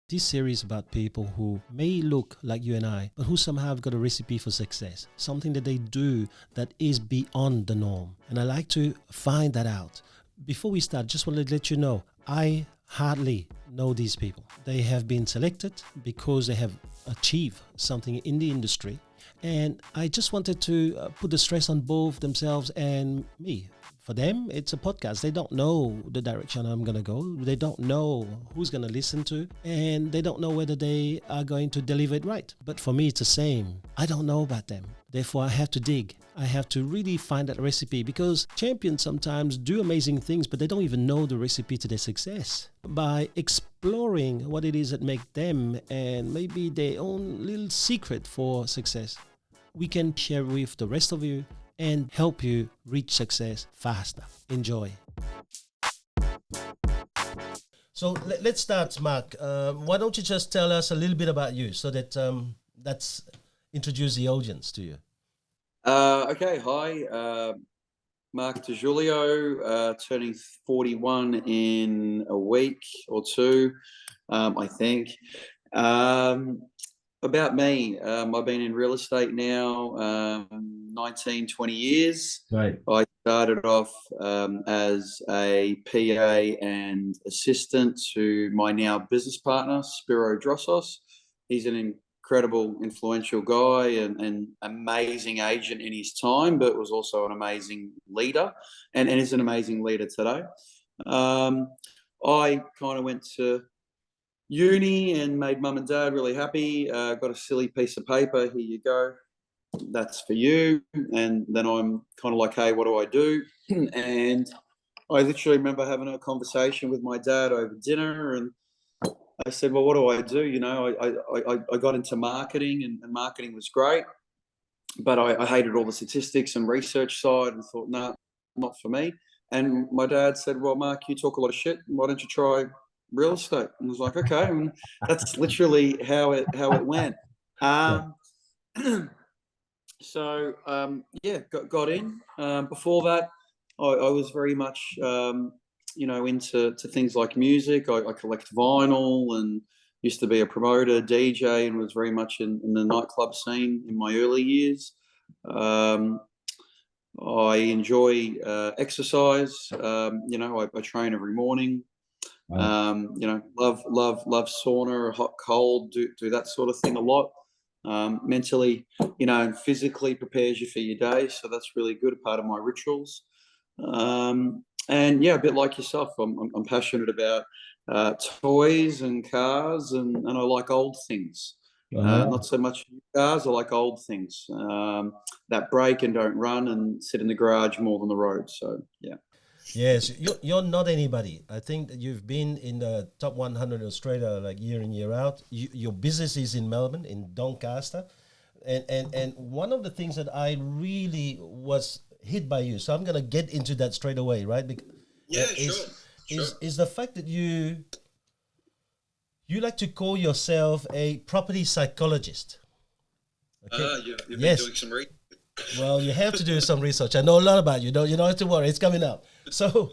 This series about people who may look like you and I, but who somehow have got a recipe for success, something that they do that is beyond the norm. And I like to find that out. Before we start, just want to let you know, I hardly know these people. They have been selected because they have achieved something in the industry. And I just wanted to put the stress on both themselves and me. For them, it's a podcast. They don't know the direction I'm going to go. They don't know who's going to listen to, and they don't know whether they are going to deliver it right. But for me, it's the same. I don't know about them. Therefore, I have to dig. I have to really find that recipe, because champions sometimes do amazing things, but they don't even know the recipe to their success. By exploring what it is that makes them and maybe their own little secret for success, we can share with the rest of you and help you reach success faster. Enjoy. So let's start, Mark. Why don't you just tell us a little bit about you so that that's introduce the audience to you. Okay, hi. Mark Di Giulio, turning 41 in a week or two, I think. About me, I've been in real estate now 19, 20 years. Right. I started off as a PA and assistant to my now business partner, Spiro Drossos. He's an incredible, influential guy and amazing agent in his time, but was also an amazing leader and is an amazing leader today. I kind of went to uni and made mum and dad really happy. Got a silly piece of paper. Here you go. That's for you. And then I'm kind of like, hey, what do I do? And I literally remember having a conversation with my dad over dinner, and I said, well, what do I do? You know, I got into marketing, and marketing was great, but I hated all the statistics and research side and thought, no, not for me. And my dad said, well, Mark, you talk a lot of shit. Why don't you try real estate? And I was like, okay. And that's literally how it went. So got in. Before that, I was very much into things like music. I collect vinyl and used to be a promoter, DJ, and was very much in the nightclub scene in my early years. I enjoy exercise. I train every morning. Wow. Love sauna, hot, cold, do that sort of thing a lot. Mentally, and physically prepares you for your day. So that's really good, a part of my rituals. And yeah, a bit like yourself, I'm passionate about toys and cars, and I like old things. Not so much cars, I like old things that break and don't run and sit in the garage more than the road. So, yeah. Yes, you're not anybody. I think that you've been in the top 100 in Australia like year in, year out. Your business is in Melbourne, in Doncaster. And one of the things that I really was hit by you, so I'm going to get into that straight away, right? Because is the fact that you like to call yourself a property psychologist. Okay? You've been doing some research. Well, you have to do some research. I know a lot about you. You don't have to worry. It's coming up. So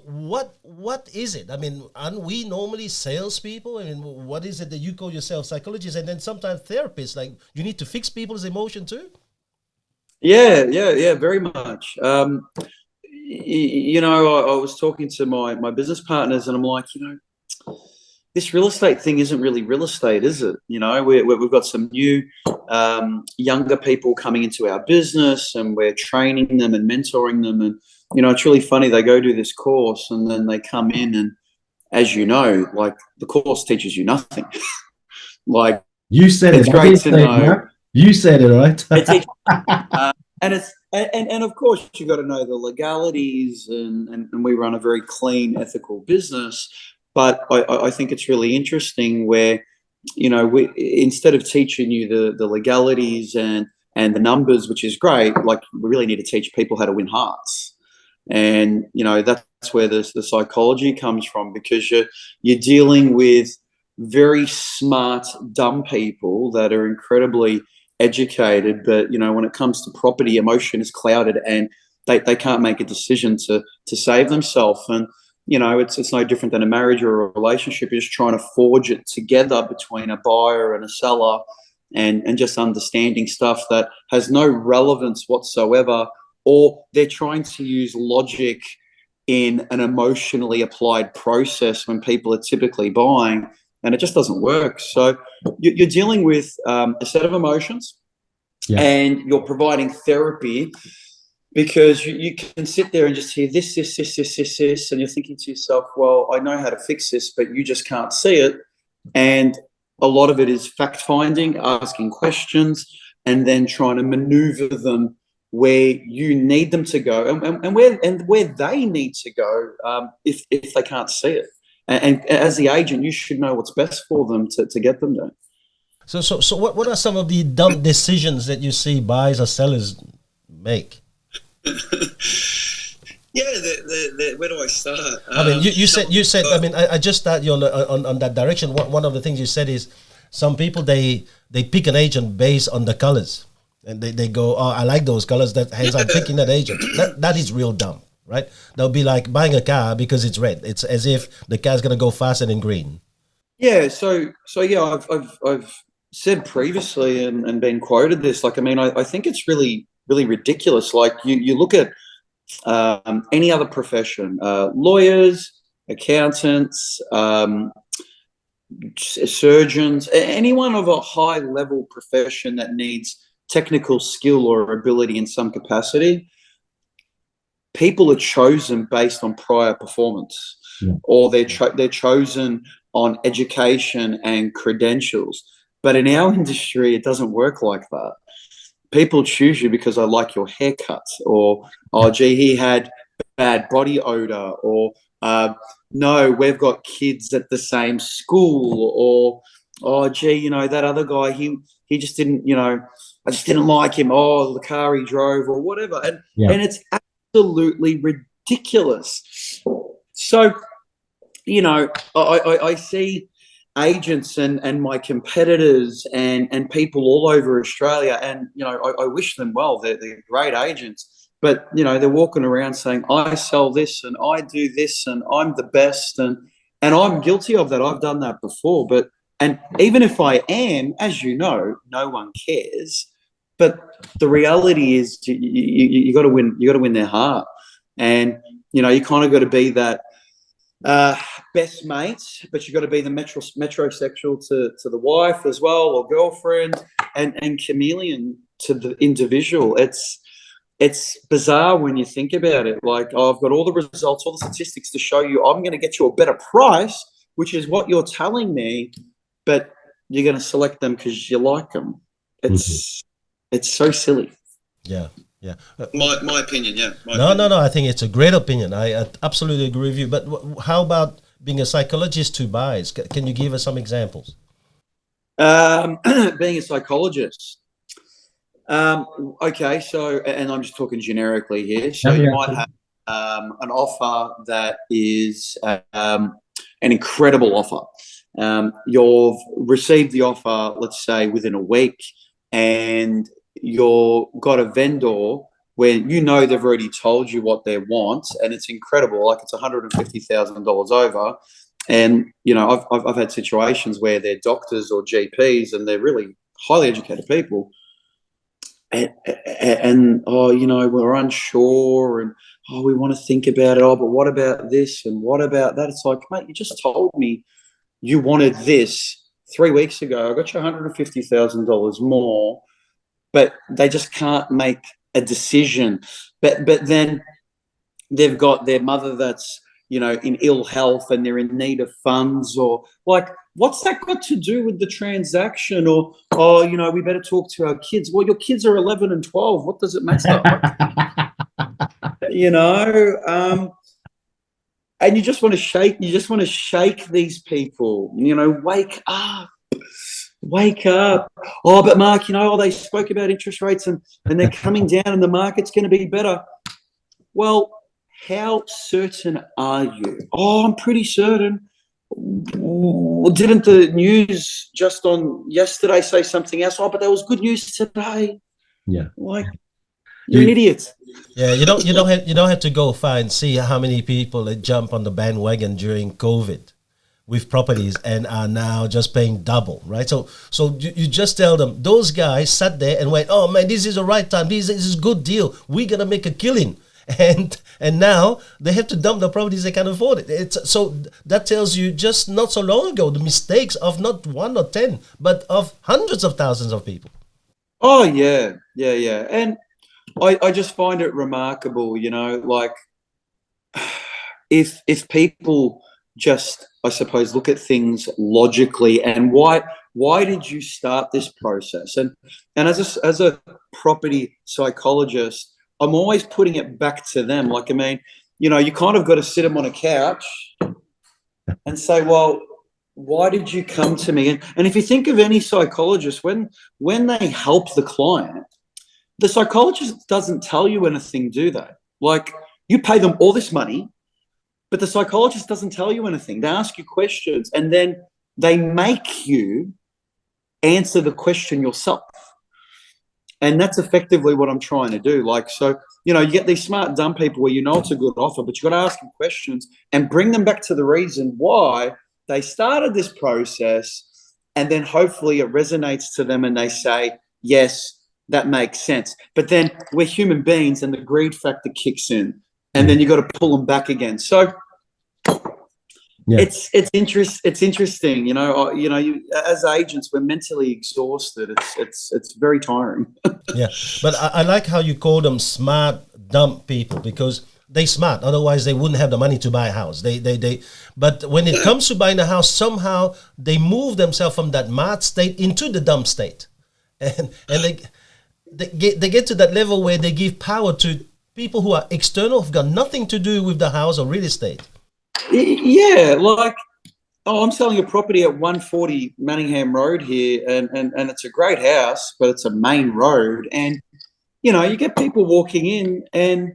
what is it? I mean, aren't we normally salespeople? I mean, what is it that you call yourself psychologists and then sometimes therapists? Like, you need to fix people's emotion too? Yeah, very much. I was talking to my business partners, and I'm like, this real estate thing isn't really real estate, is it? We've got some new younger people coming into our business, and we're training them and mentoring them. And, it's really funny. They go do this course and then they come in, and as you know, like, the course teaches you nothing. Like, you said it's great to know. You said it, right? And of course, you got to know the legalities, and we run a very clean, ethical business. But I think it's really interesting where, we, instead of teaching you the legalities and the numbers, which is great, like, we really need to teach people how to win hearts. And, that's where the psychology comes from, because you're dealing with very smart, dumb people that are incredibly educated. But, when it comes to property, emotion is clouded, and they can't make a decision to save themselves. And you know, it's no different than a marriage or a relationship. You're just trying to forge it together between a buyer and a seller, and just understanding stuff that has no relevance whatsoever, or they're trying to use logic in an emotionally applied process when people are typically buying, and it just doesn't work. So you're dealing with a set of emotions, and you're providing therapy, because you can sit there and just hear this, and you're thinking to yourself, well, I know how to fix this, but you just can't see it. And a lot of it is fact-finding, asking questions, and then trying to maneuver them where you need them to go, and where they need to go, if they can't see it. And as the agent, you should know what's best for them to get them there. So what are some of the dumb decisions that you see buyers or sellers make? Yeah, where do I start? I mean, you said. I mean, I just start you on that direction. One of the things you said is some people they pick an agent based on the colors, and they go, oh, I like those colors. Hence I'm picking that agent. That is real dumb, right? They'll be like buying a car because it's red. It's as if the car's gonna go faster than green. Yeah. So yeah, I've said previously and been quoted this. Like, I mean, I think it's really ridiculous. Like, you look at any other profession, lawyers, accountants, surgeons, anyone of a high level profession that needs technical skill or ability in some capacity, people are chosen based on prior performance, or they're chosen on education and credentials. But in our industry, it doesn't work like that. People choose you because I like your haircut, or, oh, gee, he had bad body odor, or no, we've got kids at the same school, or, oh, gee, you know, that other guy, he just didn't, you know, I just didn't like him. Oh, the car he drove, or whatever. And it's absolutely ridiculous. So, you know, I see agents and my competitors and people all over Australia, and, you know, I wish them well. They're great agents, but, you know, they're walking around saying, I sell this and I do this and I'm the best, and I'm guilty of that. I've done that before. But, and even if I am, as you know, no one cares. But the reality is, you got to win. You got to win their heart, and, you know, you kind of got to be that best mates, but you got to be the metrosexual to the wife as well, or girlfriend, and chameleon to the individual. It's bizarre when you think about it. Like, oh, I've got all the results, all the statistics to show you I'm going to get you a better price, which is what you're telling me, but you're going to select them because you like them. It's so silly. Yeah. My opinion, yeah. No. I think it's a great opinion. I absolutely agree with you. But how about being a psychologist to buyers? Can you give us some examples? Being a psychologist. Okay, so, and I'm just talking generically here. So you might have an offer that is an incredible offer. You've received the offer, let's say, within a week, and you've got a vendor where you know they've already told you what they want, and it's incredible. Like, it's $150,000 over. And, you know, I've had situations where they're doctors or GPs, and they're really highly educated people. And oh, you know, we're unsure, and, oh, we want to think about it. Oh, but what about this, and what about that? It's like, mate, you just told me you wanted this 3 weeks ago. I got you $150,000 more, but they just can't make a decision. But then they've got their mother that's, you know, in ill health, and they're in need of funds, or, like, what's that got to do with the transaction? Or, oh, you know, we better talk to our kids. Well, your kids are 11 and 12. What does it matter? You know, and you just want to shake these people, you know, wake up. Oh, but Mark, you know, they spoke about interest rates, and they're coming down, and the market's going to be better. Well, how certain are you? Oh, I'm pretty certain. Well, didn't the news just on yesterday say something else? Oh, but there was good news today. Yeah. Like, you're an idiot. Yeah, you don't have to go see how many people that jump on the bandwagon during COVID with properties and are now just paying double, right? So you just tell them those guys sat there and went, oh man, this is the right time, this is a good deal, we're gonna make a killing, and now they have to dump the properties, they can't afford it. So that tells you just not so long ago the mistakes of not one or 10, but of hundreds of thousands of people. Oh yeah, yeah. And I just find it remarkable, like if people just, I suppose, look at things logically, and why did you start this process? And as a property psychologist, I'm always putting it back to them. Like, I mean, you kind of got to sit them on a couch and say, well, why did you come to me? And if you think of any psychologist, when they help the client, the psychologist doesn't tell you anything, do they? Like, you pay them all this money, but the psychologist doesn't tell you anything. They ask you questions, and then they make you answer the question yourself. And that's effectively what I'm trying to do. Like, so, you get these smart, dumb people where it's a good offer, but you've got to ask them questions and bring them back to the reason why they started this process. And then hopefully it resonates to them and they say, yes, that makes sense. But then we're human beings and the greed factor kicks in, and then you got to pull them back again. So yeah. It's interesting, you as agents, we're mentally exhausted. It's very tiring. Yeah, but I like how you call them smart dumb people, because they smart, otherwise they wouldn't have the money to buy a house. But when it comes to buying a house, somehow they move themselves from that smart state into the dumb state, and they get to that level where they give power to people who are external, who've got nothing to do with the house or real estate. Yeah, like, I'm selling a property at 140 Manningham Road here, and it's a great house, but it's a main road, and you get people walking in, and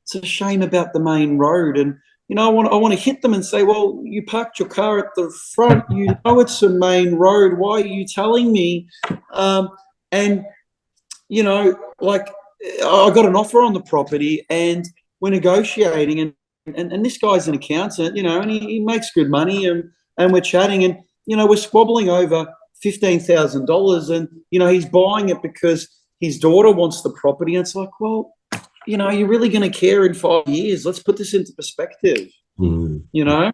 it's a shame about the main road, and I want to hit them and say, well, you parked your car at the front, it's a main road, why are you telling me? And like, I got an offer on the property, and we're negotiating, and this guy's an accountant, and he makes good money, and we're chatting, and we're squabbling over $15,000, and he's buying it because his daughter wants the property, and it's like, well, you're really going to care in 5 years? Let's put this into perspective. Yeah.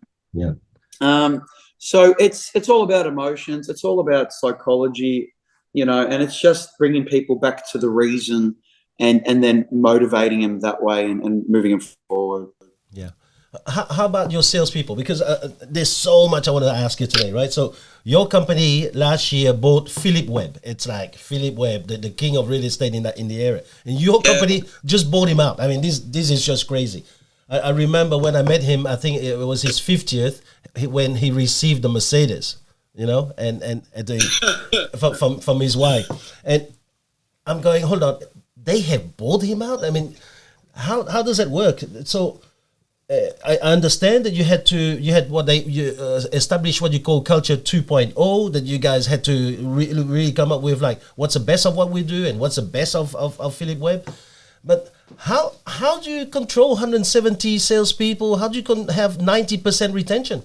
So it's all about emotions, it's all about psychology, and it's just bringing people back to the reason, and then motivating them that way, and moving them forward. Yeah. How about your salespeople? Because there's so much I want to ask you today, right? So your company last year bought Philip Webb. It's like Philip Webb, the king of real estate in the area, and your company just bought him out. I mean, this is just crazy. I remember when I met him, I think it was his 50th when he received the Mercedes, and from his wife, and I'm going, hold on, they have bought him out. I mean, how does that work? So. I understand that you had establish what you call culture 2.0, that you guys had to really come up with, like, what's the best of what we do and what's the best of Philip Webb. But how do you control 170 salespeople? How do you have 90% retention?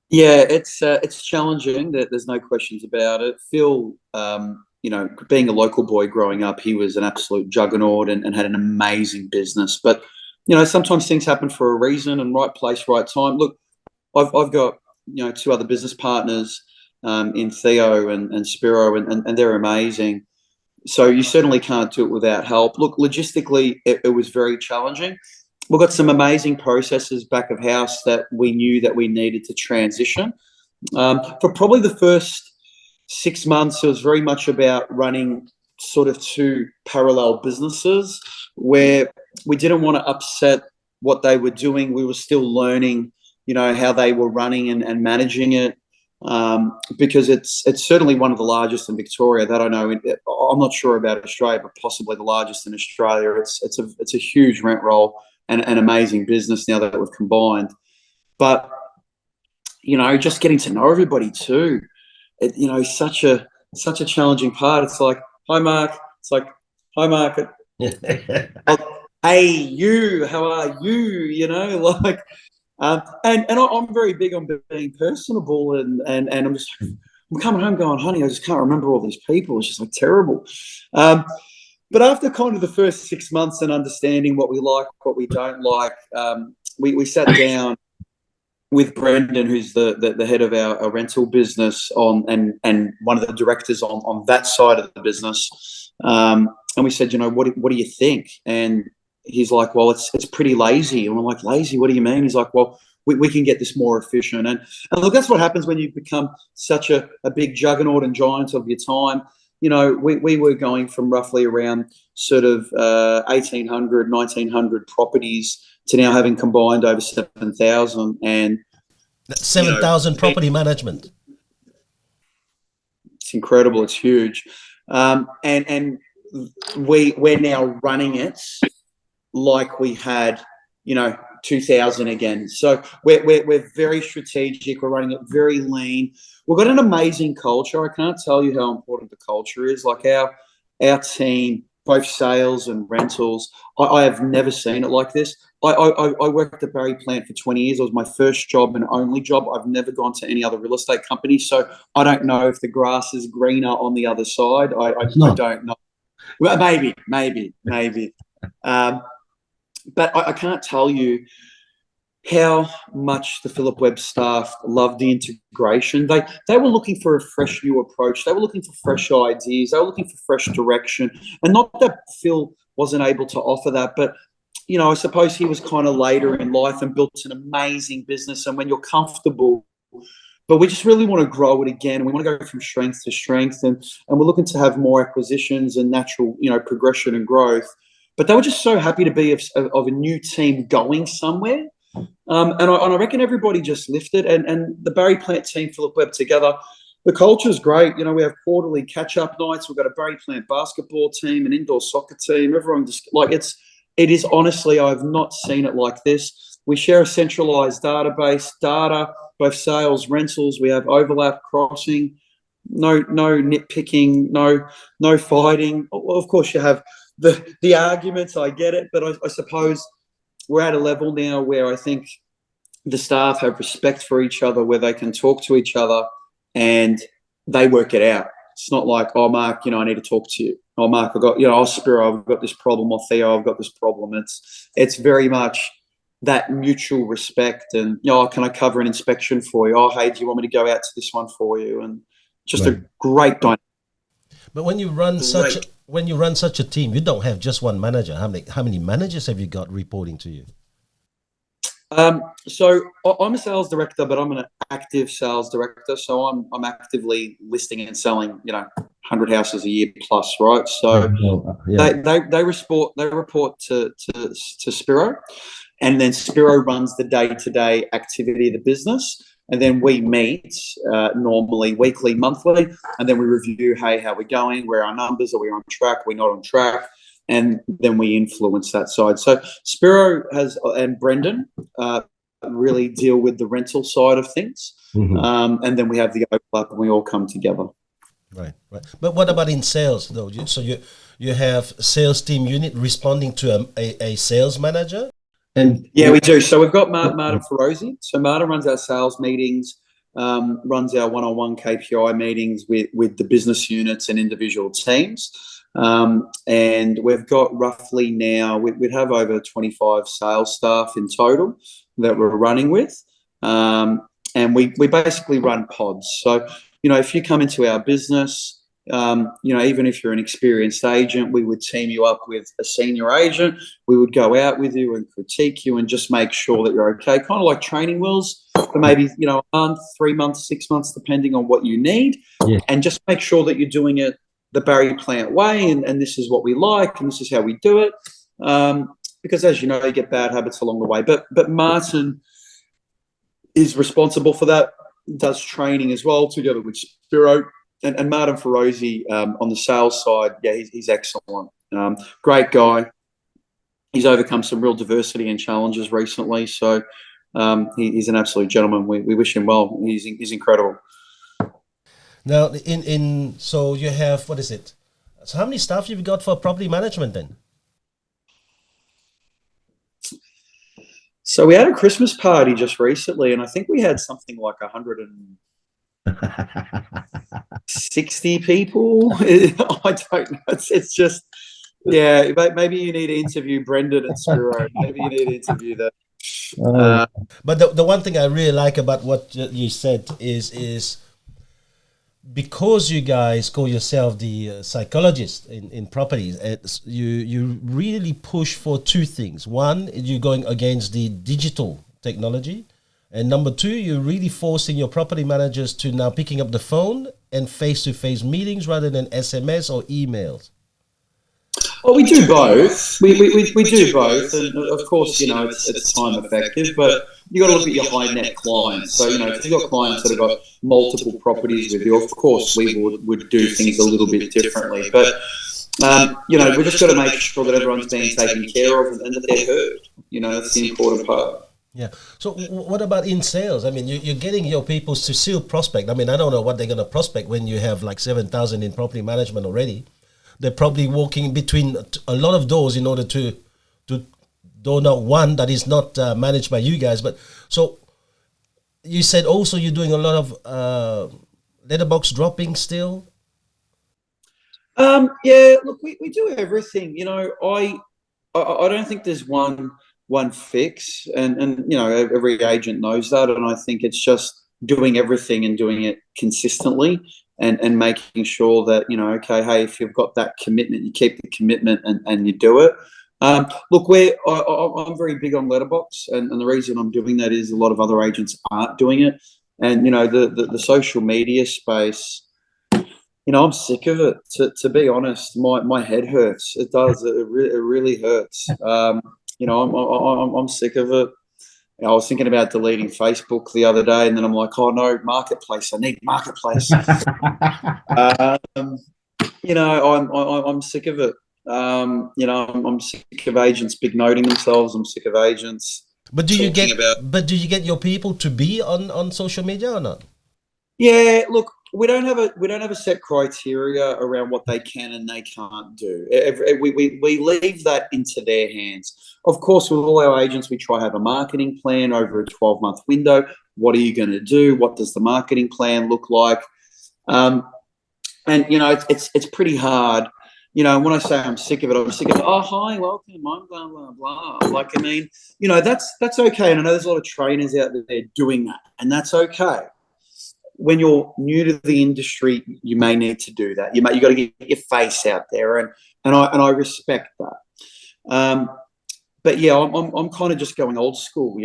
Yeah, it's challenging. There's no questions about it. Phil, being a local boy growing up, he was an absolute juggernaut and had an amazing business. But sometimes things happen for a reason, and right place, right time. Look, I've got, 2 other business partners in Theo and Spiro, and they're amazing. So you certainly can't do it without help. Look, logistically, it was very challenging. We've got some amazing processes back of house that we knew that we needed to transition. For probably the first 6 months, it was very much about running sort of 2 parallel businesses where we didn't want to upset what they were doing. We were still learning, how they were running and managing it, because it's certainly one of the largest in Victoria. That I know. I'm not sure about Australia, but possibly the largest in Australia. It's a huge rent roll and an amazing business now that we've combined. But just getting to know everybody too, such a challenging part. It's like, hi Mark. It's like, hi Mark. Hey, you, how are you? You know, like, and I'm very big on being personable, and I'm coming home going, honey, I just can't remember all these people. It's just like terrible. But after kind of the first 6 months and understanding what we like, what we don't like, we sat down with Brendan, who's the head of our rental business, and one of the directors on that side of the business. And we said, what do you think? And he's like, well, it's pretty lazy. And I'm like, lazy? What do you mean? He's like, well, we can get this more efficient. And look, that's what happens when you become such a big juggernaut and giant of your time. We were going from roughly around sort of 1,800, 1,900 properties to now having combined over 7,000. And 7,000 property management. It's incredible. It's huge. And we're now running it like we had, 2,000 again. So we're very strategic. We're running it very lean. We've got an amazing culture. I can't tell you how important the culture is. Like our team, both sales and rentals, I have never seen it like this. I worked at Barry Plant for 20 years. It was my first job and only job. I've never gone to any other real estate company. So I don't know if the grass is greener on the other side. I don't know. Well, maybe. But I can't tell you how much the Philip Webb staff loved the integration. They were looking for a fresh new approach. They were looking for fresh ideas. They were looking for fresh direction. And not that Phil wasn't able to offer that, but I suppose he was kind of later in life and built an amazing business. And when you're comfortable, but we just really want to grow it again. We want to go from strength to strength, and we're looking to have more acquisitions and natural, progression and growth. But they were just so happy to be of a new team going somewhere. And I reckon everybody just lifted, and the Barry Plant team, Philip Webb together, the culture's great. We have quarterly catch-up nights. We've got a Barry Plant basketball team, an indoor soccer team. Everyone just, like, it is honestly, I've not seen it like this. We share a centralized database, data, both sales, rentals. We have overlap, crossing, no nitpicking, no fighting. Well, of course, you have the arguments. I get it, but I suppose we're at a level now where I think the staff have respect for each other, where they can talk to each other and they work it out. It's not like, oh, Mark, I need to talk to you. Oh, Mark, I've got, oh, Spiro, I've got this problem. Or Theo, I've got this problem. It's very much that mutual respect. And, can I cover an inspection for you? Oh, hey, do you want me to go out to this one for you? And just a great dynamic. But when you run such a team, you don't have just one manager. How many managers have you got reporting to you? So I'm a sales director, but I'm an active sales director. So I'm actively listing and selling, 100 houses a year plus, right? So they report to Spiro, and then Spiro runs the day-to-day activity of the business. And then we meet normally weekly, monthly, and then we review, hey, how we're going, where our numbers, are we on track, we're not on track, and then we influence that side. So Spiro and Brendan really deal with the rental side of things, and then we have the overlap, and we all come together. Right. But what about in sales, though? So you have a sales team unit responding to a sales manager? Yeah, we do. So we've got Martin Ferozi. So Martin runs our sales meetings, runs our one-on-one KPI meetings with the business units and individual teams. And we've got roughly now, we'd have over 25 sales staff in total that we're running with. And we basically run pods. So, if you come into our business, even if you're an experienced agent, we would team you up with a senior agent. We would go out with you and critique you and just make sure that you're okay. Kind of like training wheels for maybe, a month, 3 months, 6 months, depending on what you need. Yeah. And just make sure that you're doing it the Barry Plant way. And this is what we like. And this is how we do it. Because as you know, you get bad habits along the way. But Martin is responsible for that, does training as well together with Spiro. And Martin Ferozi on the sales side, yeah, he's excellent. Great guy. He's overcome some real diversity and challenges recently. So he's an absolute gentleman. We wish him well. He's incredible. Now, so you have, what is it? So how many staff you've got for property management then? So we had a Christmas party just recently, and I think we had something like 160 people. I don't know. It's just, yeah. Maybe you need to interview Brendan at Spiro. Maybe you need to interview that. But the one thing I really like about what you said is because you guys call yourself the psychologist in properties, you really push for two things. One, you're going against the digital technology, and number two, you're really forcing your property managers to now picking up the phone and face-to-face meetings rather than SMS or emails. Well, we do both. We do both, and of course, it's time effective, but you got to look at your high net clients. So, if you've got clients that have got multiple properties with you, of course, we would do things a little bit differently. But we just got to make sure that everyone's being taken care of and that they're heard. That's the important part. Yeah. So what about in sales? I mean, you're getting your people to still prospect. I mean, I don't know what they're going to prospect when you have like 7,000 in property management already. They're probably walking between a lot of doors in order to door knock one that is not managed by you guys. But so you said also you're doing a lot of letterbox dropping still. Yeah, look, we do everything. I don't think there's one fix, and every agent knows that, and I think it's just doing everything and doing it consistently. And making sure that, okay, hey, if you've got that commitment, you keep the commitment and you do it. Look, I'm very big on letterbox, and the reason I'm doing that is a lot of other agents aren't doing it. And, the social media space, I'm sick of it. To be honest, my head hurts. It does. It really hurts. I'm sick of it. I was thinking about deleting Facebook the other day, and then I'm like, oh no, Marketplace. I need Marketplace. I'm sick of it. I'm sick of agents big noting themselves. I'm sick of agents. But do you get your people to be on social media or not? Yeah, look, we don't have a set criteria around what they can and they can't do. We leave that into their hands. Of course, with all our agents, we try to have a marketing plan over a 12-month window. What are you going to do? What does the marketing plan look like? And it's pretty hard. When I say I'm sick of it, I'm sick of it. Oh, hi, welcome, I'm blah blah blah. Like, I mean, that's okay. And I know there's a lot of trainers out there doing that, and that's okay. When you're new to the industry, you may need to do that. You got to get your face out there, and I respect that. But yeah, I'm kind of just going old school.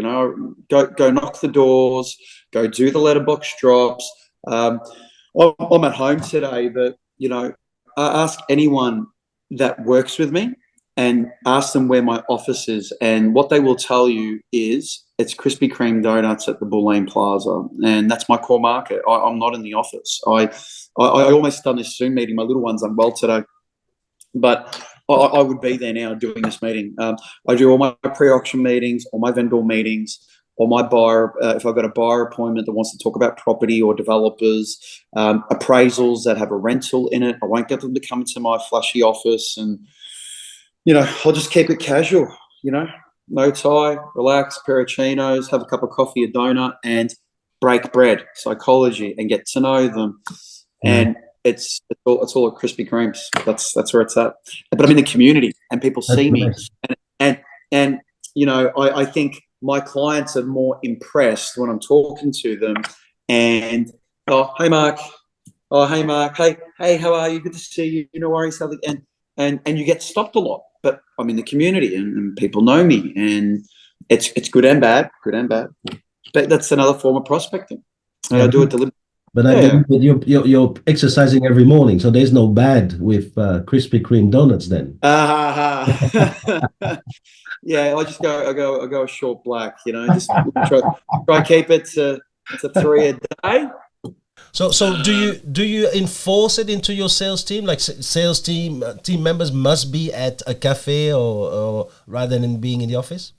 Go knock the doors, go do the letterbox drops. I'm at home today, but ask anyone that works with me and ask them where my office is, and what they will tell you is it's Krispy Kreme donuts at the Bulleen Plaza, and that's my core market. I'm not in the office. I almost done this Zoom meeting. My little one's unwell today, but I would be there now doing this meeting. I do all my pre-auction meetings, all my vendor meetings, all my buyer. If I've got a buyer appointment that wants to talk about property or developers, appraisals that have a rental in it, I won't get them to come into my flashy office, and I'll just keep it casual. No tie, relax, pair of chinos, have a cup of coffee, a donut, and break bread, psychology, and get to know them. And it's all at Krispy Kremes. That's where it's at. But I'm in the community, and people see me, and I think my clients are more impressed when I'm talking to them. And oh, hey Mark, hey, how are you? Good to see you. No worries, and you get stopped a lot. But I'm in the community, and people know me, and it's good and bad. But that's another form of prospecting. And I do it deliberately. But I believe you're exercising every morning, so there's no bad with Krispy Kreme donuts then. Yeah, I go a short black. Just try keep it to 3 a day. So do you enforce it into your sales team? Like sales team members must be at a cafe or rather than being in the office?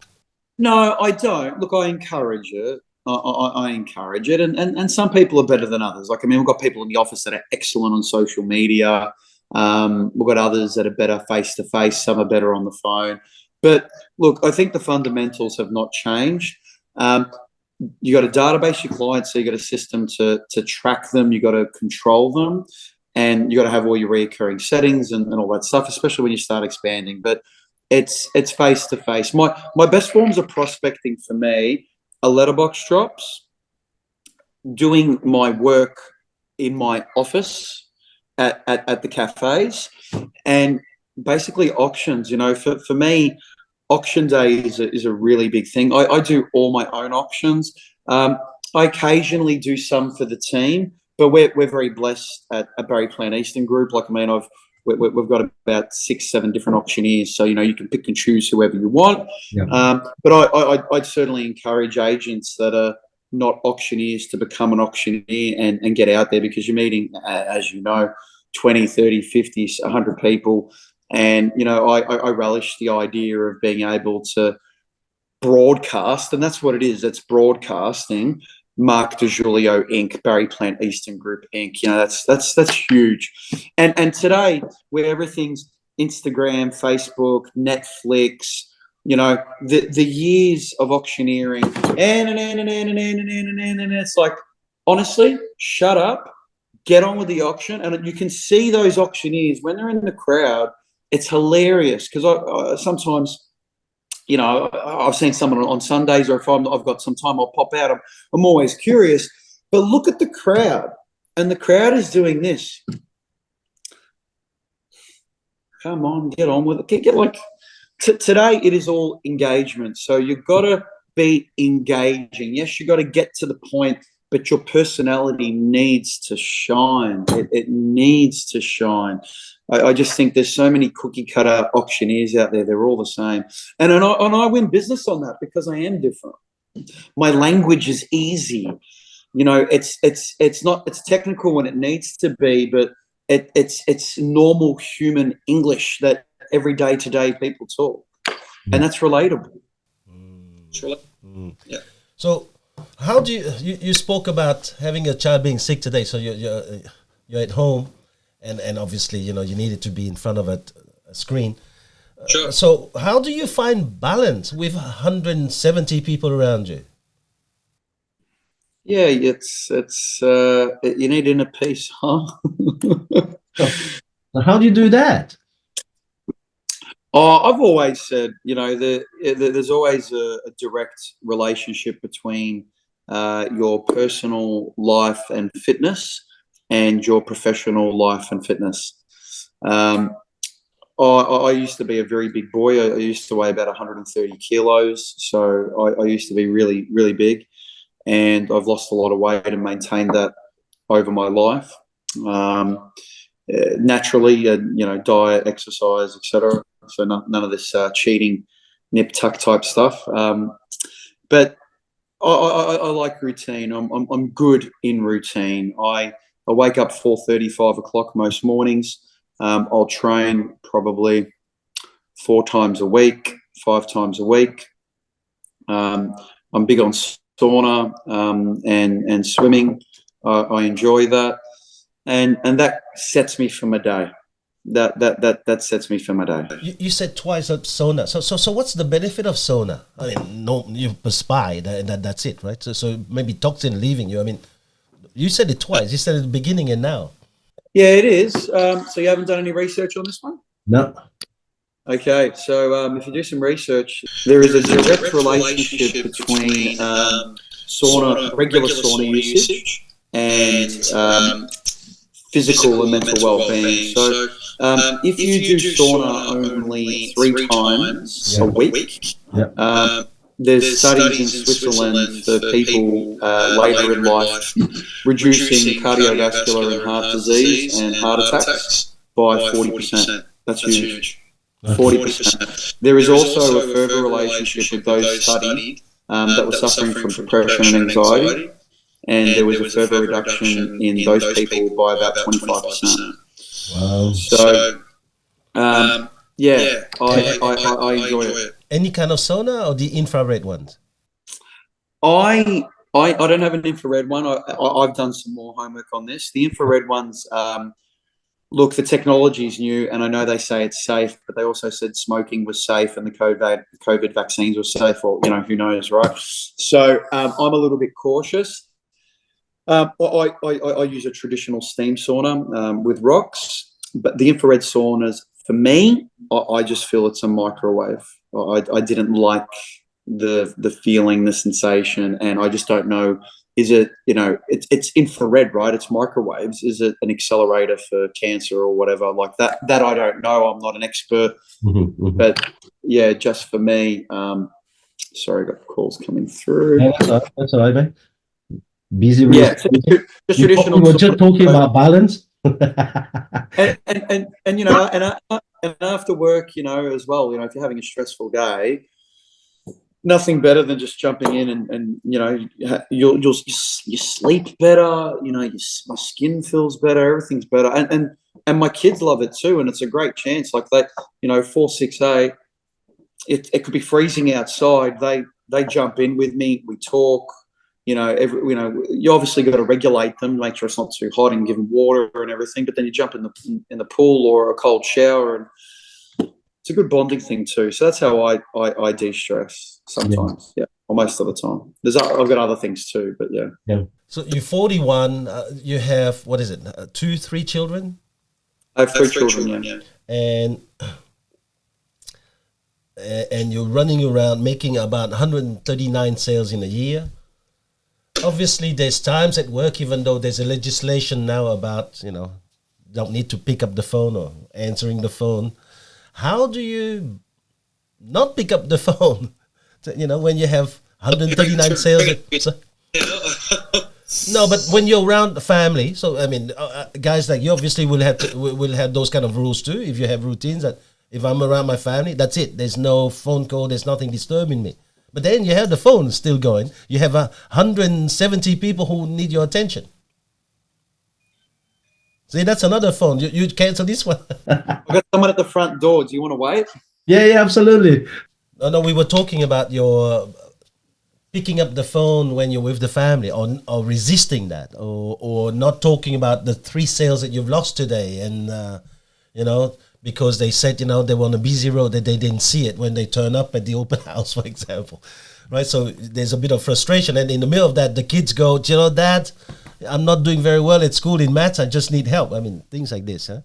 No, I don't. Look, I encourage it. I encourage it, and some people are better than others. Like, I mean, we've got people in the office that are excellent on social media. We've got others that are better face to face. Some are better on the phone. But look, I think the fundamentals have not changed. You got a database your clients, so you got a system to track them, you got to control them, and you got to have all your recurring settings and all that stuff, especially when you start expanding. But it's face to face. My best forms of prospecting for me are letterbox drops, doing my work in my office at the cafes, and basically auctions. You know, for me, auction day is a really big thing. I do all my own auctions. I occasionally do some for the team, but we're very blessed at Barry Plant Eastern Group. Like, I mean, we've got about 6-7 different auctioneers, so you know you can pick and choose whoever you want. Yeah. But I'd certainly encourage agents that are not auctioneers to become an auctioneer and get out there, because you're meeting, as you know, 20, 30, 50, 100 people. And, you know, I relish the idea of being able to broadcast, and that's what it is. It's broadcasting Mark Di Giulio Inc., Barry Plant Eastern Group Inc. You know, that's huge. And today, where everything's Instagram, Facebook, Netflix, you know, the years of auctioneering, and it's like, honestly, shut up, get on with the auction. And you can see those auctioneers when they're in the crowd. It's hilarious, because I sometimes, you know, I've seen someone on Sundays, or if I've got some time, I'll pop out. I'm always curious. But look at the crowd, and the crowd is doing this. Come on, get on with it. Get like today, it is all engagement. So you've got to be engaging. Yes, you've got to get to the point, but your personality needs to shine. It needs to shine. I just think there's so many cookie cutter auctioneers out there. They're all the same. And I win business on that because I am different. My language is easy. You know, it's technical when it needs to be, but it's normal human English that every day to day people talk. And that's relatable. Yeah. So how do you spoke about having a child being sick today? So you're at home, and obviously, you know, you needed to be in front of a screen. Sure. So how do you find balance with 170 people around you? Yeah, it's you need inner peace, huh? So how do you do that? Oh, I've always said, you know, there's always a direct relationship between your personal life and fitness and your professional life and fitness. I used to be a very big boy. I used to weigh about 130 kilos. So I used to be really, really big. And I've lost a lot of weight and maintained that over my life. Naturally, you know, diet, exercise, etc. So none of this cheating, nip tuck type stuff. But I like routine. I'm good in routine. I wake up 4:30, 5 o'clock most mornings. I'll train probably 4 times a week, 5 times a week. I'm big on sauna and swimming. I enjoy that, and that sets me for my day. That sets me for my day. You said twice of sauna. So what's the benefit of sauna? I mean, no, you perspire, and that's it, right? So maybe toxin leaving you. I mean, you said it twice. You said it at the beginning and now. Yeah, it is. So you haven't done any research on this one? No. Okay, so if you do some research, there is a direct relationship between regular sauna usage and physical and mental well-being. So if you do sauna only 3 times a week, there's studies in Switzerland for people later in life reducing cardiovascular and heart disease and heart attacks by 40%. That's huge. 40%. There is also a further relationship with those studied that were suffering from depression and anxiety, and there was a further reduction in those people by about 25%. Wow. So, yeah, I enjoy it. Any kind of sauna or the infrared ones? I don't have an infrared one. I've done some more homework on this. The infrared ones look, the technology is new, and I know they say it's safe, but they also said smoking was safe and the COVID vaccines were safe, or, you know, who knows, right? So I'm a little bit cautious. I use a traditional steam sauna with rocks, but the infrared saunas, for me, I just feel it's a microwave. I didn't like the feeling, the sensation, and I just don't know. Is it, you know, it's infrared, right? It's microwaves. Is it an accelerator for cancer or whatever like that? That I don't know. I'm not an expert, but yeah, just for me. Sorry, I got calls coming through. Yeah, that's all right, mate. Busy with Yeah, just traditional. we were just talking about balance. And you know, and after work, you know, as well, you know, if you're having a stressful day, nothing better than just jumping in and you know, you sleep better, you know, my skin feels better, everything's better, and my kids love it too, and it's a great chance. Like they, you know, 4, 6, 8, it could be freezing outside. They jump in with me. We talk. You know, you obviously got to regulate them, make sure it's not too hot, and give them water and everything. But then you jump in the pool or a cold shower, and it's a good bonding thing too. So that's how I de-stress sometimes. Yeah, or most of the time. I've got other things too, but yeah. Yeah. So you're 41. You have, what is it? 2, 3 children. I have 3 children. Yeah. And you're running around making about 139 sales in a year. Obviously, there's times at work, even though there's a legislation now about, you know, don't need to pick up the phone or answering the phone. How do you not pick up the phone, you know, when you have 139 sales? No, but when you're around the family, so I mean, guys like you obviously will have those kind of rules too. If you have routines that if I'm around my family, that's it. There's no phone call. There's nothing disturbing me. But then you have the phone still going. You have 170 people who need your attention. See, that's another phone. You cancel this one. I've got someone at the front door. Do you want to wait? Yeah, absolutely. No, we were talking about your picking up the phone when you're with the family, or resisting that, or not talking about the 3 sales that you've lost today, and you know, because they said, you know, they were on a busy road, that they didn't see it when they turn up at the open house, for example, right? So there's a bit of frustration, and in the middle of that, the kids go, you know, Dad, I'm not doing very well at school in maths. I just need help. I mean, things like this, huh?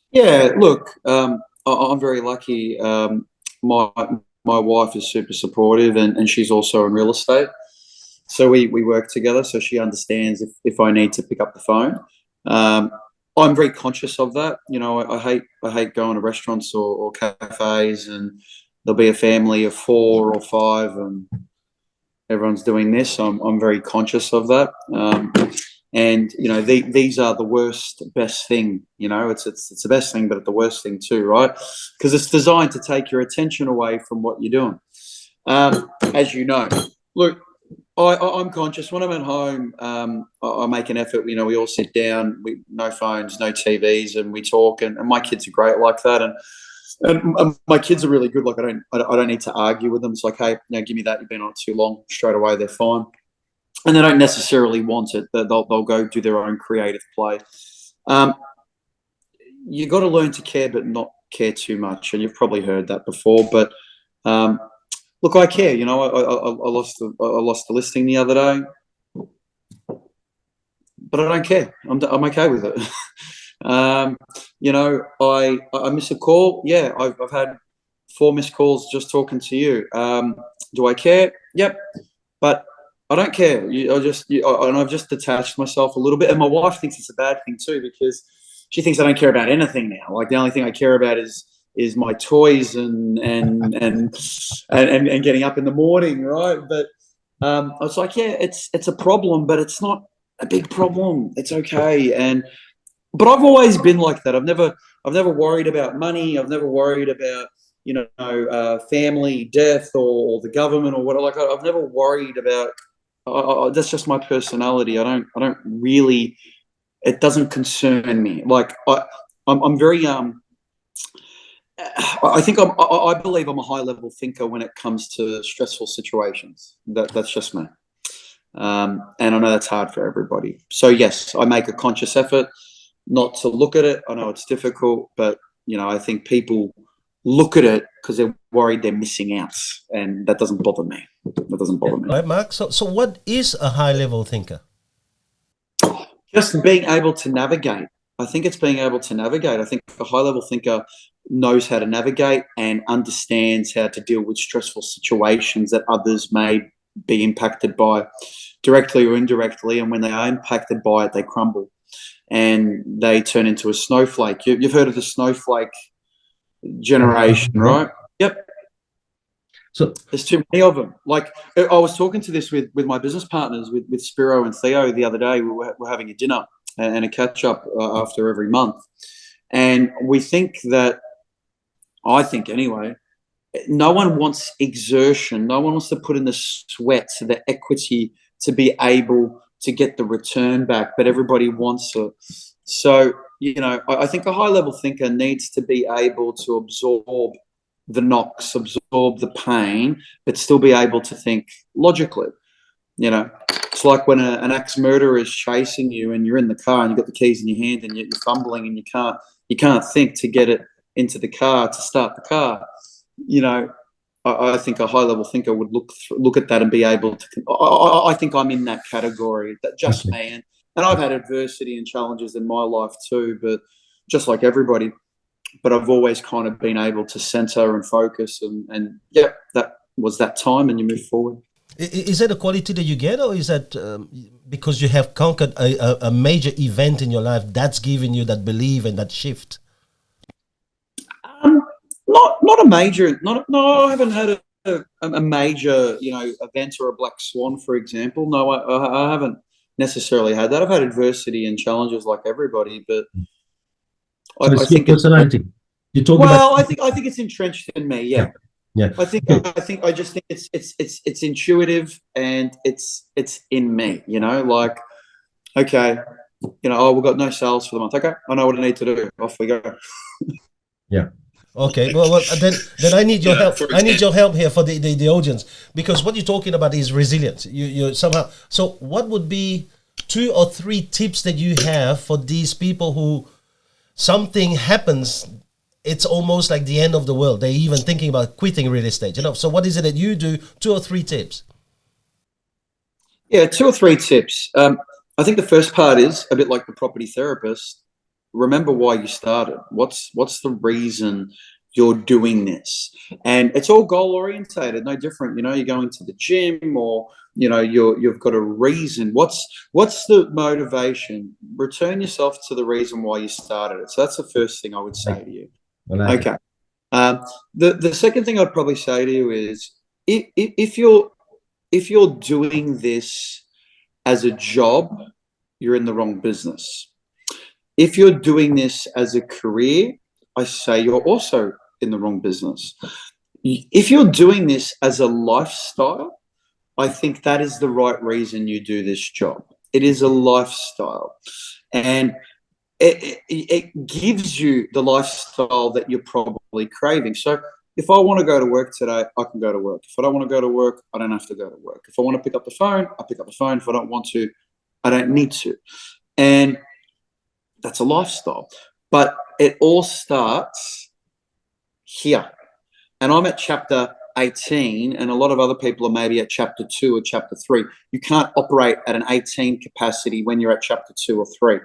Yeah, look, I'm very lucky. My wife is super supportive, and she's also in real estate. So we work together, so she understands if I need to pick up the phone. I'm very conscious of that. You know, I hate going to restaurants or cafes, and there'll be a family of 4 or 5, and everyone's doing this. I'm very conscious of that. And you know, these are the worst, best thing. You know, it's the best thing, but it's the worst thing too, right? Because it's designed to take your attention away from what you're doing. As you know, look, I'm conscious when I'm at home. I make an effort. You know, we all sit down, no phones, no TVs, and we talk. And my kids are great like that. And my kids are really good. Like I don't need to argue with them. It's like, hey, you know, give me that. You've been on it too long. Straight away, they're fine. And they don't necessarily want it. They'll go do their own creative play. You got to learn to care, but not care too much. And you've probably heard that before. But look, I care. You know, I lost the listing the other day, but I don't care. I'm okay with it. You know, I miss a call. Yeah, I've had 4 missed calls just talking to you. Do I care? Yep, but I don't care. And I've just detached myself a little bit. And my wife thinks it's a bad thing too, because she thinks I don't care about anything now. Like the only thing I care about is my toys and getting up in the morning, right? But I was like, yeah, it's a problem, but it's not a big problem. It's okay. But I've always been like that. I've never worried about money. I've never worried about, you know, family, death, or the government or what. Like I've never worried about. That's just my personality. I don't really. It doesn't concern me. Like I'm very I think I believe I'm a high level thinker when it comes to stressful situations. That's just me. And I know that's hard for everybody. So yes, I make a conscious effort. not to look at it. I know it's difficult, but I think people look at it because they're worried they're missing out, and that doesn't bother me. That doesn't bother me. Right, Mark. So what is a high-level thinker? Just being able to navigate. I think it's being able to navigate. I think a high-level thinker knows how to navigate and understands how to deal with stressful situations that others may be impacted by, directly or indirectly. And when they are impacted by it, they crumble and they turn into a snowflake. You've heard of the snowflake generation, right? Yep. So there's too many of them. Like, I was talking to this with my business partners, with Spiro and Theo the other day. We were having a dinner and a catch up after every month. And we think that, I think anyway, no one wants exertion. No one wants to put in the sweat, the equity to be able to get the return back, but everybody wants it. So, I think a high-level thinker needs to be able to absorb the knocks, absorb the pain, but still be able to think logically. It's like when an axe murderer is chasing you and you're in the car and you've got the keys in your hand and you're fumbling and you can't think to get it into the car, to start the car. I think a high-level thinker would look at that and be able to. I think I'm in that category, that just man. And I've had adversity and challenges in my life too, but just like everybody. But I've always kind of been able to center and focus, and yeah, that was that time, and you move forward. Is that a quality that you get, or is that because you have conquered a major event in your life that's giving you that belief and that shift? Not a major. No, I haven't had a major event or a black swan, for example. No, I haven't necessarily had that. I've had adversity and challenges like everybody, but so I think personality. You're talking about. I think it's entrenched in me. Yeah. Yeah. I just think it's intuitive and it's in me. Like, okay, we've got no sales for the month. Okay, I know what I need to do. Off we go. Yeah. Okay. Well, then I need your help. I need your help here for the audience, because what you're talking about is resilience. You somehow. So, what would be 2 or 3 tips that you have for these people who something happens? It's almost like the end of the world. They're even thinking about quitting real estate. So, what is it that you do? 2 or 3 tips. Yeah, 2 or 3 tips. I think the first part is a bit like the property therapist. Remember why you started. What's the reason you're doing this? And it's all goal orientated, no different. You're going to the gym, or you've got a reason. What's the motivation? Return yourself to the reason why you started it. So that's the first thing I would say to you. Okay. The second thing I'd probably say to you is, if you're doing this as a job, you're in the wrong business. If you're doing this as a career, I say you're also in the wrong business. If you're doing this as a lifestyle, I think that is the right reason you do this job. It is a lifestyle, and it gives you the lifestyle that you're probably craving. So if I want to go to work today, I can go to work. If I don't want to go to work, I don't have to go to work. If I want to pick up the phone, I pick up the phone. If I don't want to, I don't need to. And that's a lifestyle. But it all starts here. And I'm at chapter 18, and a lot of other people are maybe at chapter 2 or chapter 3. You can't operate at an 18 capacity when you're at chapter 2 or 3.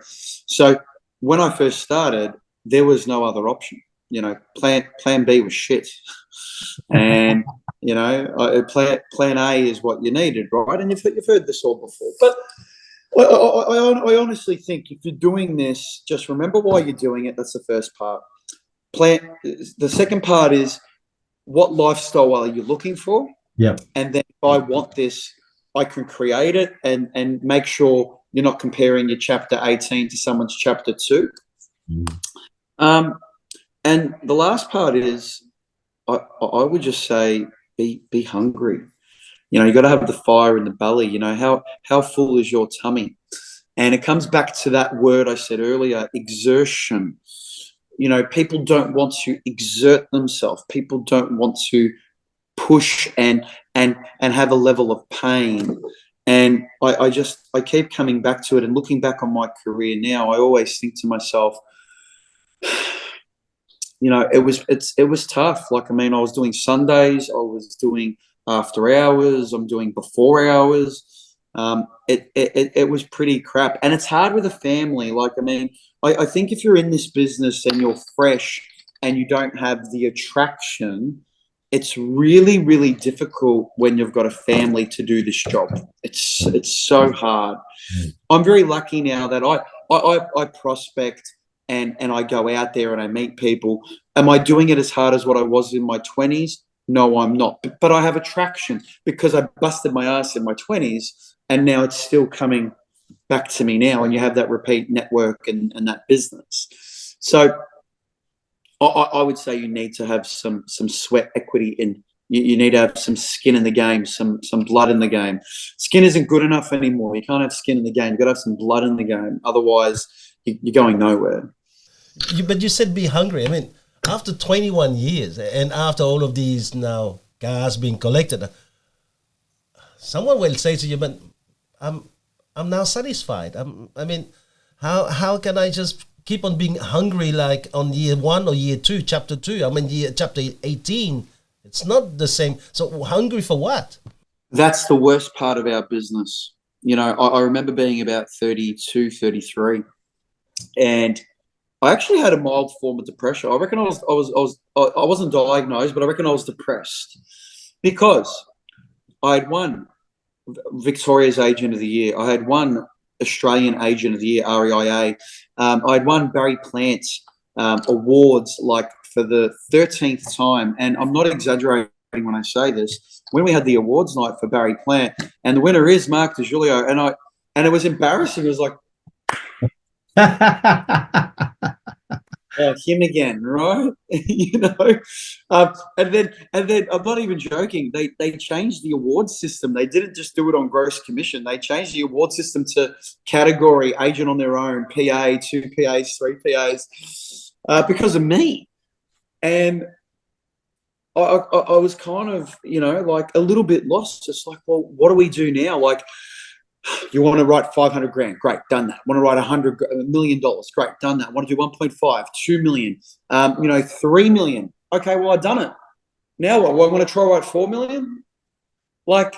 So when I first started, there was no other option. Plan B was shit. And, plan A is what you needed, right? And you've heard this all before. But I honestly think if you're doing this, just remember why you're doing it. That's the first part. The second part is, what lifestyle are you looking for? Yeah. And then if I want this, I can create it, and make sure you're not comparing your chapter 18 to someone's chapter 2. And the last part is, I would just say, be hungry. You got to have the fire in the belly. How full is your tummy? And it comes back to that word I said earlier, exertion. People don't want to exert themselves. People don't want to push and have a level of pain. And I keep coming back to it, and looking back on my career now, I always think to myself, it was tough. Like, I mean, I was doing Sundays, I was doing after hours, I'm doing before hours. It was pretty crap, and it's hard with a family. Like, I mean, I think if you're in this business and you're fresh and you don't have the attraction, it's really, really difficult when you've got a family to do this job. It's so hard. I'm very lucky now that I prospect and I go out there and I meet people. Am I doing it as hard as what I was in my 20s? No, I'm not. But I have attraction because I busted my ass in my 20s, and now it's still coming back to me now. And you have that repeat network and that business. So I would say you need to have some sweat equity in. You need to have some skin in the game, some blood in the game. Skin isn't good enough anymore. You can't have skin in the game. You've got to have some blood in the game. Otherwise, you're going nowhere. But you said be hungry. I mean, after 21 years and after all of these now cars being collected, someone will say to you, but I'm now satisfied. I mean, how can I just keep on being hungry like on year 1 or year 2, chapter 2? I mean, chapter 18, it's not the same. So hungry for what? That's the worst part of our business. You know, I remember being about 32, 33, and I actually had a mild form of depression. I reckon I wasn't diagnosed, but I reckon I was depressed because I had won Victoria's Agent of the Year. I had won Australian Agent of the Year, REIA. I had won Barry Plant's awards like for the 13th time. And I'm not exaggerating when I say this. When we had the awards night for Barry Plant, and the winner is Mark Di Giulio, and it was embarrassing. It was like, oh, him again, right? You know, and then I'm not even joking. They changed the award system. They didn't just do it on gross commission. They changed the award system to category, agent on their own, PA, 2 PAs, 3 PAs, because of me. And I was kind of, you know, like a little bit lost. Just like, well, what do we do now? Like, you want to write 500 grand? Great, done that. Want to write $100 million? Great, done that. Want to do 1.5, 2 million, 3 million. Okay, well, I've done it. Now what? Well, I want to try write 4 million? Like,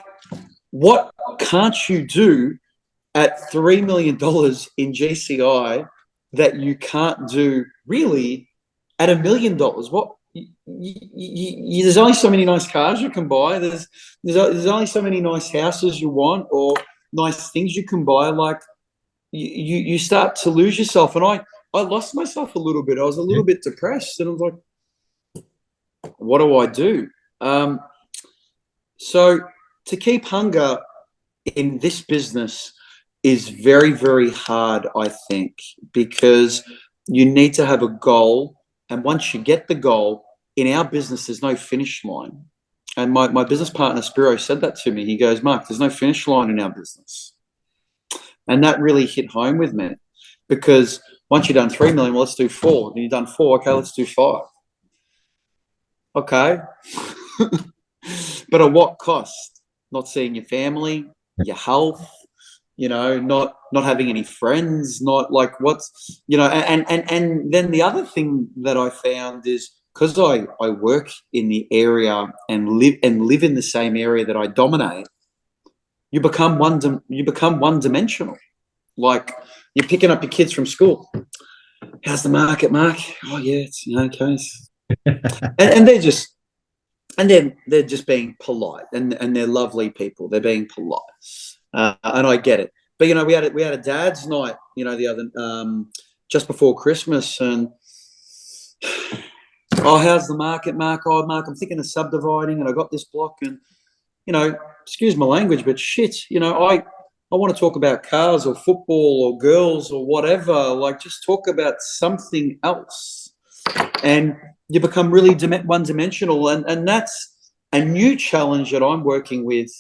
what can't you do at $3 million in GCI that you can't do really at $1 million? What? There's only so many nice cars you can buy. There's only so many nice houses you want, or nice things you can buy. Like, you start to lose yourself. And I lost myself a little bit. I was a little bit depressed, and I was like, what do I do? So to keep hunger in this business is very, very hard, I think, because you need to have a goal. And once you get the goal, in our business, there's no finish line. And my business partner, Spiro, said that to me. He goes, Mark, there's no finish line in our business. And that really hit home with me, because once you've done 3 million, well, let's do 4. Then you've done 4, okay, let's do 5. Okay. But at what cost? Not seeing your family, your health, you know, not having any friends, not like what's, you know, and then the other thing that I found is, because I work in the area and live in the same area that I dominate, you become one dimensional. Like, you're picking up your kids from school. How's the market, Mark? Oh yeah, it's, you know, okay. and they're just being polite, and they're lovely people. They're being polite, and I get it. But you know, we had a dad's night, you know, the other just before Christmas, and oh, how's the market, Mark? Oh, Mark, I'm thinking of subdividing, and I got this block, and you know, excuse my language, but shit, you know, I want to talk about cars or football or girls or whatever. Like, just talk about something else, and you become really one-dimensional, and that's a new challenge that I'm working with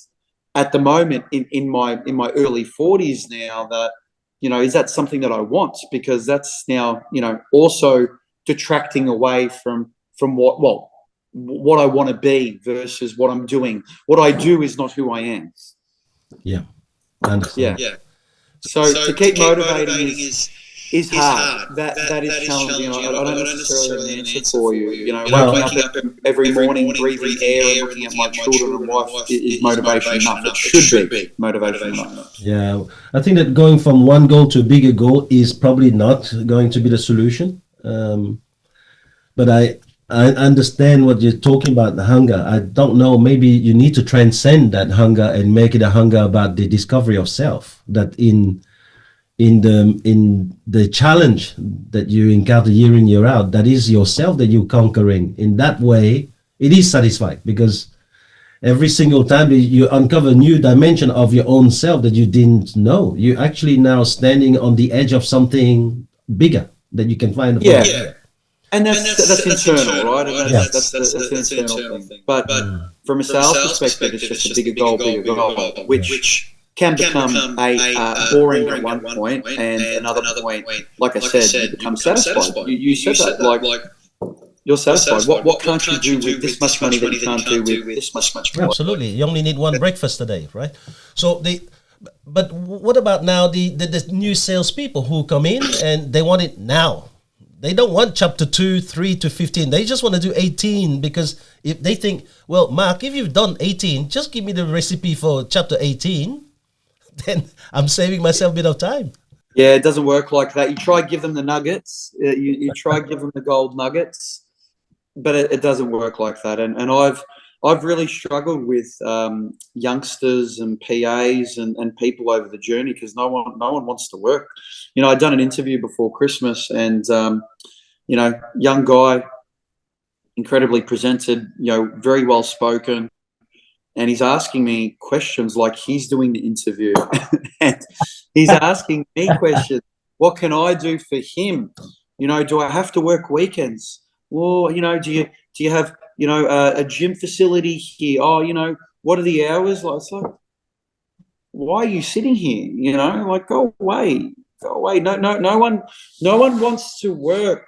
at the moment in my early 40s now. That, you know, is that something that I want? Because that's now, you know, also detracting away from what I want to be versus what I'm doing. What I do is not who I am. Yeah. I understand. Yeah. So to keep motivating is hard. That is challenging. I don't necessarily have an answer for you. You know, waking up every morning, breathing air, and looking at my children and wife is motivation enough. It should be motivation enough. Yeah, I think that going from one goal to a bigger goal is probably not going to be the solution. But I understand what you're talking about, the hunger. I don't know, maybe you need to transcend that hunger and make it a hunger about the discovery of self. That in the challenge that you encounter year in, year out, that is yourself that you're conquering. In that way, it is satisfying, because every single time you uncover a new dimension of your own self that you didn't know, you're actually now standing on the edge of something bigger that you can find. Yeah. And that's internal, right? And that's an internal thing. But from a sales perspective, it's just a bigger goal, which can become a boring at one point, and another point, like I said, you become satisfied. You said that, like you're satisfied. What can't you do with this much money that you can't do with this much money? Absolutely, you only need one breakfast a day, right? So but what about now the new salespeople who come in and they want it now? They don't want chapter 2, 3 to 15. They just want to do 18, because if they think, well, Mark, if you've done 18, just give me the recipe for chapter 18, then I'm saving myself a bit of time. Yeah, it doesn't work like that. You try to give them the nuggets. You try to give them the gold nuggets, but it doesn't work like that. And I've really struggled with youngsters and PAs and people over the journey, because no one wants to work. You know, I'd done an interview before Christmas, and you know, young guy, incredibly presented, you know, very well spoken, and he's asking me questions like he's doing the interview, and he's asking me questions. What can I do for him? You know, do I have to work weekends? Well, you know, do you have, you know, a gym facility here? Oh, you know, what are the hours like? It's like, why are you sitting here? You know, like, go away. No one wants to work.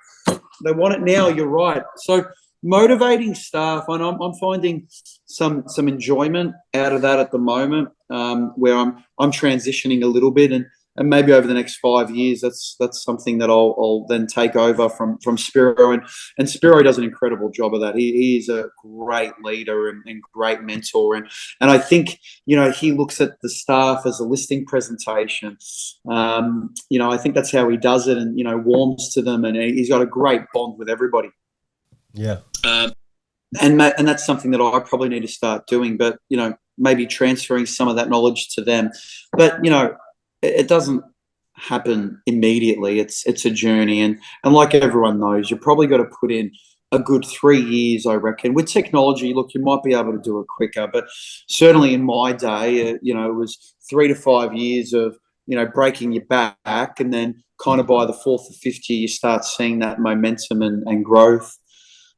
They want it now. You're right. So motivating staff, and I'm finding some enjoyment out of that at the moment, where I'm transitioning a little bit, and maybe over the next 5 years, that's something that I'll then take over from Spiro, and Spiro does an incredible job of that. He is a great leader and great mentor, and I think, you know, he looks at the staff as a listing presentation. You know, I think that's how he does it, and, you know, warms to them, and he's got a great bond with everybody. Yeah. And that's something that I probably need to start doing, but, you know, maybe transferring some of that knowledge to them. But, you know, it doesn't happen immediately. It's a journey, and like everyone knows, you've probably got to put in a good 3 years, I reckon. With technology, look, you might be able to do it quicker, but certainly in my day, you know, it was 3 to 5 years of, you know, breaking your back, and then kind of by the 4th or 5th year, you start seeing that momentum and growth.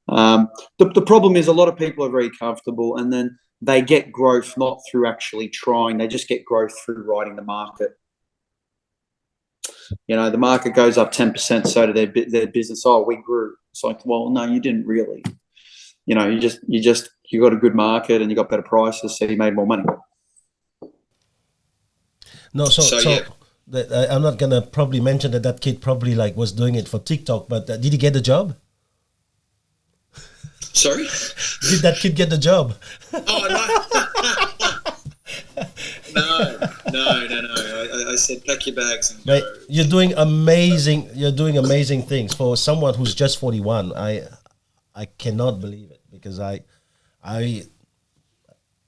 The problem is a lot of people are very comfortable, and then they get growth not through actually trying. They just get growth through riding the market. You know, the market goes up 10%, so do their business. Oh, we grew. It's like, well, no, you didn't really. You know, you got a good market and you got better prices, so you made more money. No, so yeah. I'm not gonna probably mention that kid probably like was doing it for TikTok, but did he get the job? Sorry? Did that kid get the job? Oh, no. No. I said pack your bags and go. You're doing amazing things for someone who's just 41. I cannot believe it, because I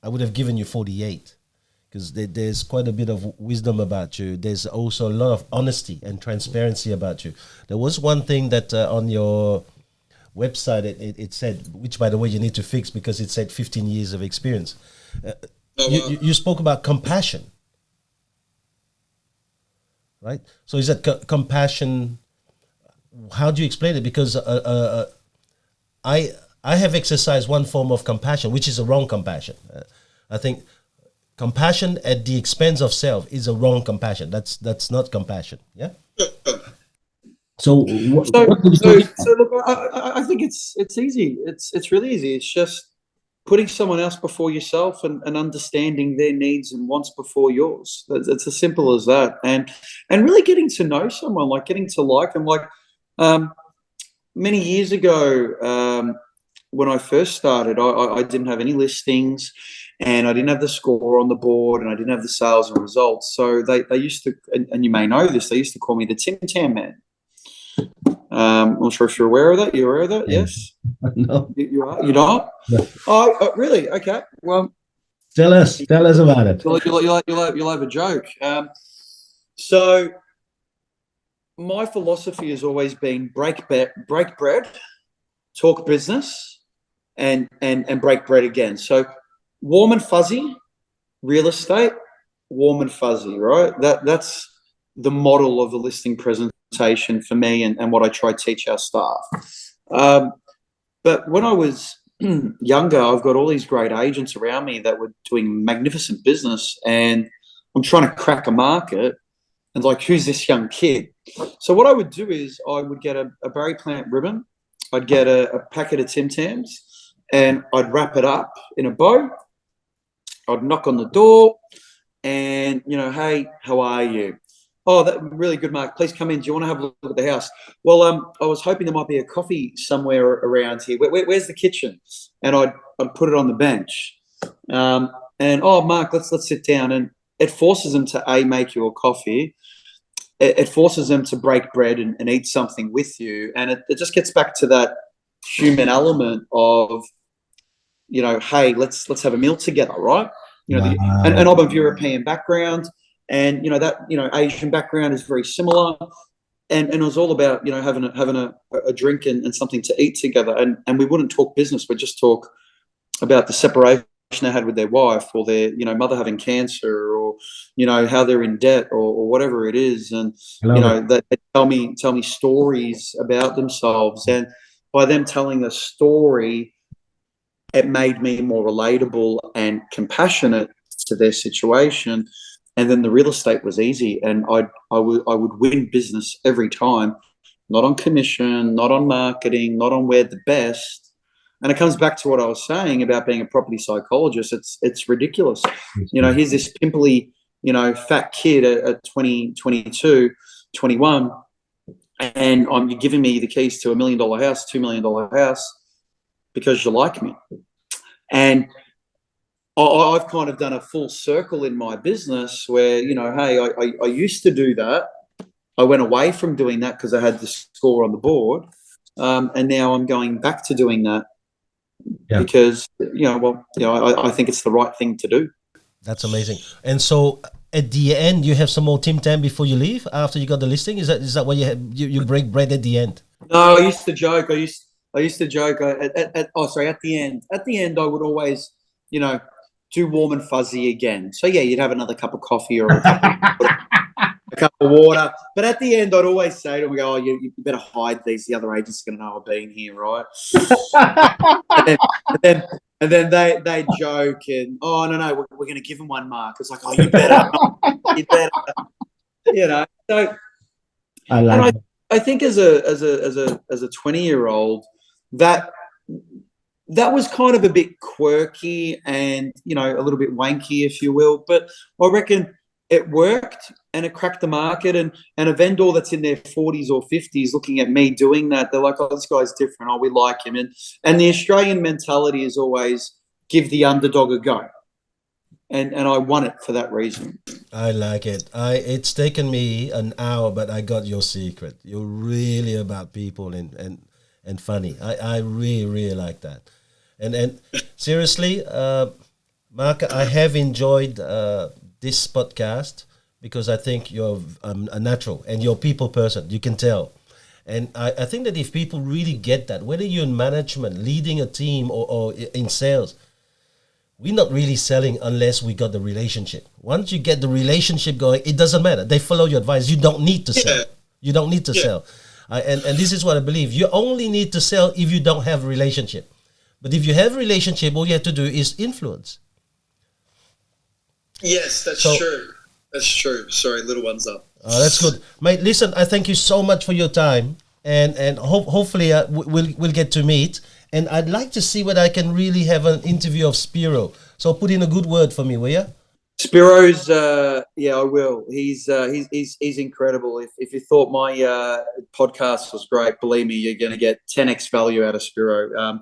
would have given you 48, because there's quite a bit of wisdom about you. There's also a lot of honesty and transparency about you. There was one thing that on your website it said, which by the way you need to fix, because it said 15 years of experience. You spoke about compassion, right? So is that compassion? How do you explain it? Because I have exercised one form of compassion, which is a wrong compassion. I think compassion at the expense of self is a wrong compassion. That's not compassion. Yeah. So look, I think it's easy. It's really easy. It's just putting someone else before yourself and understanding their needs and wants before yours. It's as simple as that. And really getting to know someone, like getting to like them. Like many years ago, when I first started, I didn't have any listings, and I didn't have the score on the board, and I didn't have the sales and results. So they used to, and you may know this, they used to call me the Tim Tam Man. I'm not sure if you're aware of that. You're aware of that? Yes. No. You are? You're not? No. Oh, really? Okay. Well, Tell us about it. You'll have a joke. So my philosophy has always been break bread, talk business, and break bread again. So warm and fuzzy, real estate, warm and fuzzy, right? That's the model of the listing presentation for me, and what I try to teach our staff. But when I was younger, I've got all these great agents around me that were doing magnificent business, and I'm trying to crack a market, and like, who's this young kid? So what I would do is I would get a berry plant ribbon, I'd get a packet of Tim Tams, and I'd wrap it up in a bow. I'd knock on the door, and, hey, how are you? Oh, that really good, Mark. Please come in. Do you want to have a look at the house? Well, I was hoping there might be a coffee somewhere around here. Where's the kitchen? And I'd put it on the bench. And oh, Mark, let's sit down. And it forces them to make you a coffee. It forces them to break bread and eat something with you. And it just gets back to that human element of, hey, let's have a meal together, right? Wow. And I'm of European background. And that Asian background is very similar, and it was all about having a drink and something to eat together, and we wouldn't talk business. We'd just talk about the separation they had with their wife, or their mother having cancer, or how they're in debt, or whatever it is, and that they tell me stories about themselves, and by them telling a story, it made me more relatable and compassionate to their situation. And then the real estate was easy, and I would win business every time, not on commission, not on marketing, not on we're the best. And it comes back to what I was saying about being a property psychologist. It's ridiculous. Here's this pimply, fat kid at 20, 22, 21, and you're giving me the keys to $1 million house, $2 million house, because you like me. And I've kind of done a full circle in my business where, hey, I used to do that. I went away from doing that because I had the score on the board. And now I'm going back to doing that because, I think it's the right thing to do. That's amazing. And so at the end, you have some more Tim Tam before you leave after you got the listing? Is that what you have? You break bread at the end? No, I used to joke. I used to joke at the end. At the end, I would always, do warm and fuzzy again. So yeah, you'd have another cup of coffee or a cup of water. But at the end, I'd always say to them, "Oh, you better hide these. The other agents are going to know I've been here, right?" and then they joke and, "Oh, no, we're going to give them one, Mark." It's like, "Oh, you better, you better," So I think as a 20-year-old, that was kind of a bit quirky and, a little bit wanky, if you will. But I reckon it worked and it cracked the market. And a vendor that's in their 40s or 50s looking at me doing that, they're like, "Oh, this guy's different. Oh, we like him." And the Australian mentality is always give the underdog a go. And I won it for that reason. I like it. It's taken me an hour, but I got your secret. You're really about people and funny. I really, really like that. And seriously, Mark, I have enjoyed this podcast because I think you're a natural and you're a people person. You can tell. And I think that if people really get that, whether you're in management, leading a team or in sales, we're not really selling unless we got the relationship. Once you get the relationship going, it doesn't matter. They follow your advice. You don't need to sell. You don't need to sell. And this is what I believe. You only need to sell if you don't have a relationship. But if you have a relationship, all you have to do is influence. Yes, that's true. That's true. Sorry, little one's up. That's good. Mate, listen, I thank you so much for your time. And hopefully we'll get to meet. And I'd like to see whether I can really have an interview of Spiro. So put in a good word for me, will you? Spiro's, yeah, I will. He's incredible. If you thought my podcast was great, believe me, you're going to get 10x value out of Spiro.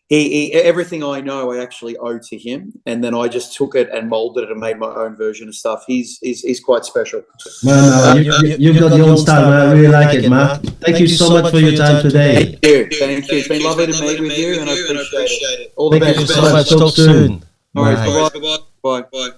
He everything I know, I actually owe to him, and then I just took it and molded it and made my own version of stuff. He's quite special. Man, you've got your own style, man. I really like it, man. Thank you so much for your time today. Thank you. It's been lovely to meet with you, and I appreciate it. All the best. Thank you so much. Talk soon. All right, bye. Bye.